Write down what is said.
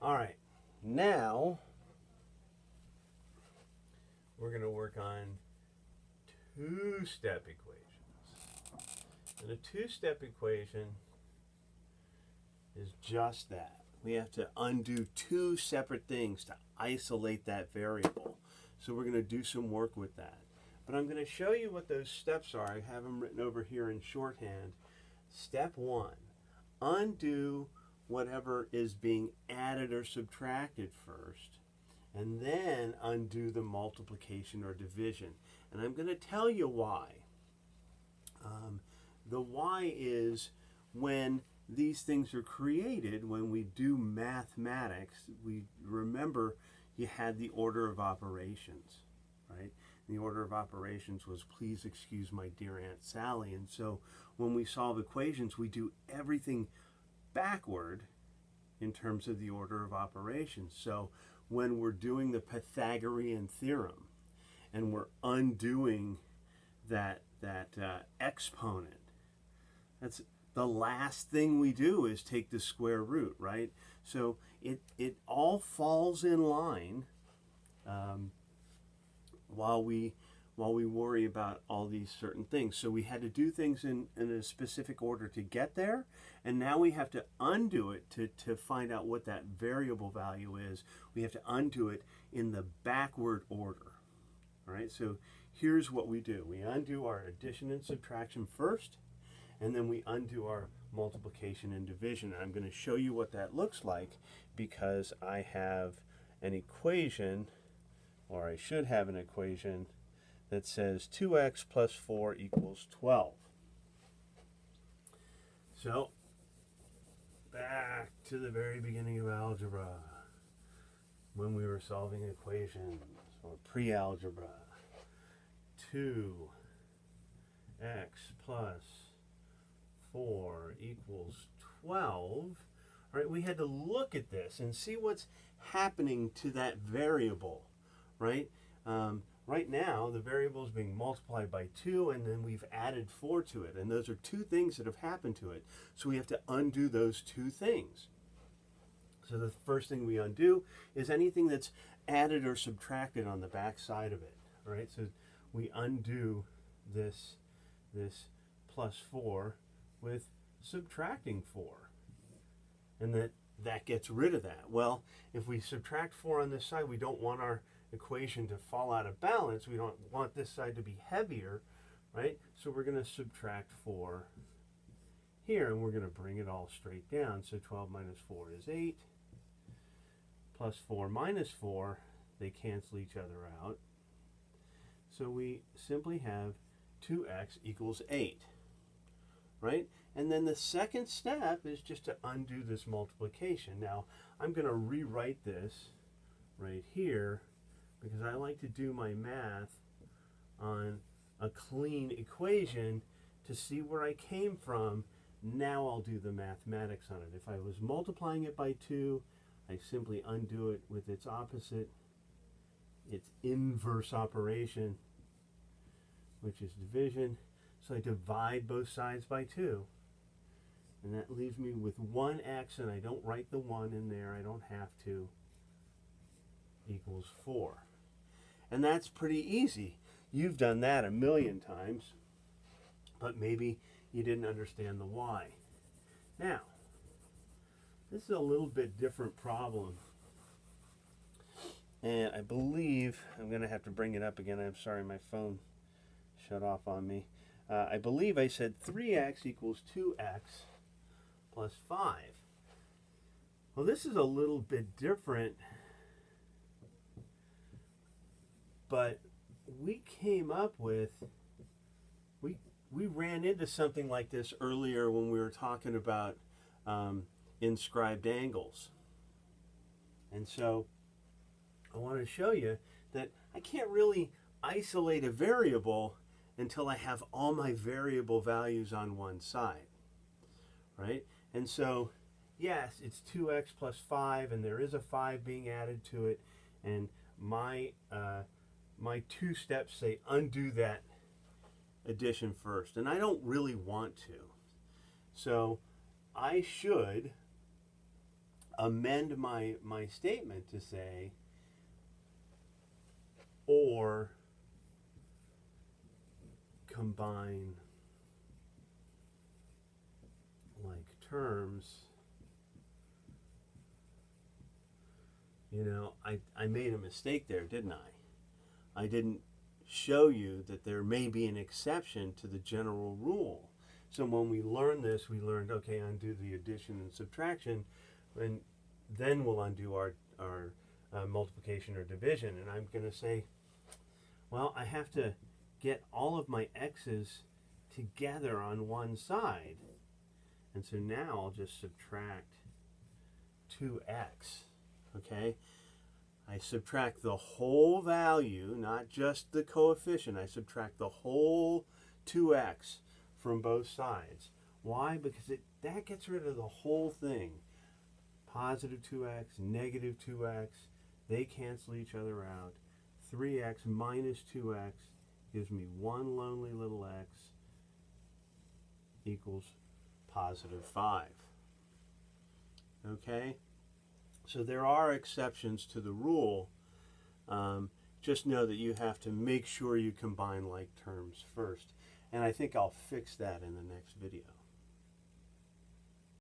All right, now we're going to work on two-step equations. And a two-step equation is just that. We have to undo two separate things to isolate that variable. So we're going to do some work with that. But I'm going to show you what those steps are. I have them written over here in shorthand. Step one, undo whatever is being added or subtracted first, and then undo the multiplication or division. And I'm going to tell you why. The why is when these things are created, when we do mathematics, we remember you had the order of operations, right? The order of operations was please excuse my dear Aunt Sally. And so when we solve equations, we do everything backward in terms of the order of operations. So when we're doing the Pythagorean theorem and we're undoing that exponent, that's the last thing we do is take the square root, right? So it all falls in line while we worry about all these certain things. So we had to do things in a specific order to get there, and now we have to undo it to find out what that variable value is. We have to undo it in the backward order. All right, so here's what we do. We undo our addition and subtraction first, and then we undo our multiplication and division. And I'm going to show you what that looks like because I have an equation, or I should have an equation, that says 2x plus 4 equals 12. So, back to the very beginning of algebra, when we were solving equations, or pre-algebra. 2x plus 4 equals 12. All right, we had to look at this and see what's happening to that variable, right? Right now, the variable is being multiplied by 2, and then we've added 4 to it. And those are two things that have happened to it. So we have to undo those two things. So the first thing we undo is anything that's added or subtracted on the back side of it. All right, so we undo this plus 4 with subtracting 4. And that gets rid of that. Well, if we subtract 4 on this side, we don't want our equation to fall out of balance. We don't want this side to be heavier, right? So we're going to subtract 4 here, and we're going to bring it all straight down. So 12 minus 4 is 8. Plus 4 minus 4, they cancel each other out. So we simply have 2x equals 8, right? And then the second step is just to undo this multiplication. Now, I'm going to rewrite this right here because I like to do my math on a clean equation to see where I came from. Now I'll do the mathematics on it. If I was multiplying it by 2, I simply undo it with its opposite, its inverse operation, which is division. So I divide both sides by 2. And that leaves me with 1x, and I don't write the 1 in there, I don't have to, equals 4. And that's pretty easy. You've done that a million times, but maybe you didn't understand the why. Now, this is a little bit different problem. And I believe, I'm going to have to bring it up again. I'm sorry, my phone shut off on me. I believe I said 3x equals 2x plus 5. Well, this is a little bit different, but we came up with, we ran into something like this earlier when we were talking about inscribed angles. And so I want to show you that I can't really isolate a variable until I have all my variable values on one side, right? And so, yes, it's 2x plus 5, and there is a 5 being added to it, and my two steps say undo that addition first, and I don't really want to. So I should amend my statement to say, or combine like terms. You know, I made a mistake there, didn't I? I didn't show you that there may be an exception to the general rule. So when we learned this, we learned, okay, undo the addition and subtraction, and then we'll undo our multiplication or division. And I'm going to say, well, I have to get all of my x's together on one side. And so now I'll just subtract 2x. Okay? I subtract the whole value, not just the coefficient. I subtract the whole 2x from both sides. Why? Because that gets rid of the whole thing. Positive 2x, negative 2x, they cancel each other out. 3x minus 2x gives me one lonely little x equals positive 5. Okay? So there are exceptions to the rule. Just know that you have to make sure you combine like terms first. And I think I'll fix that in the next video.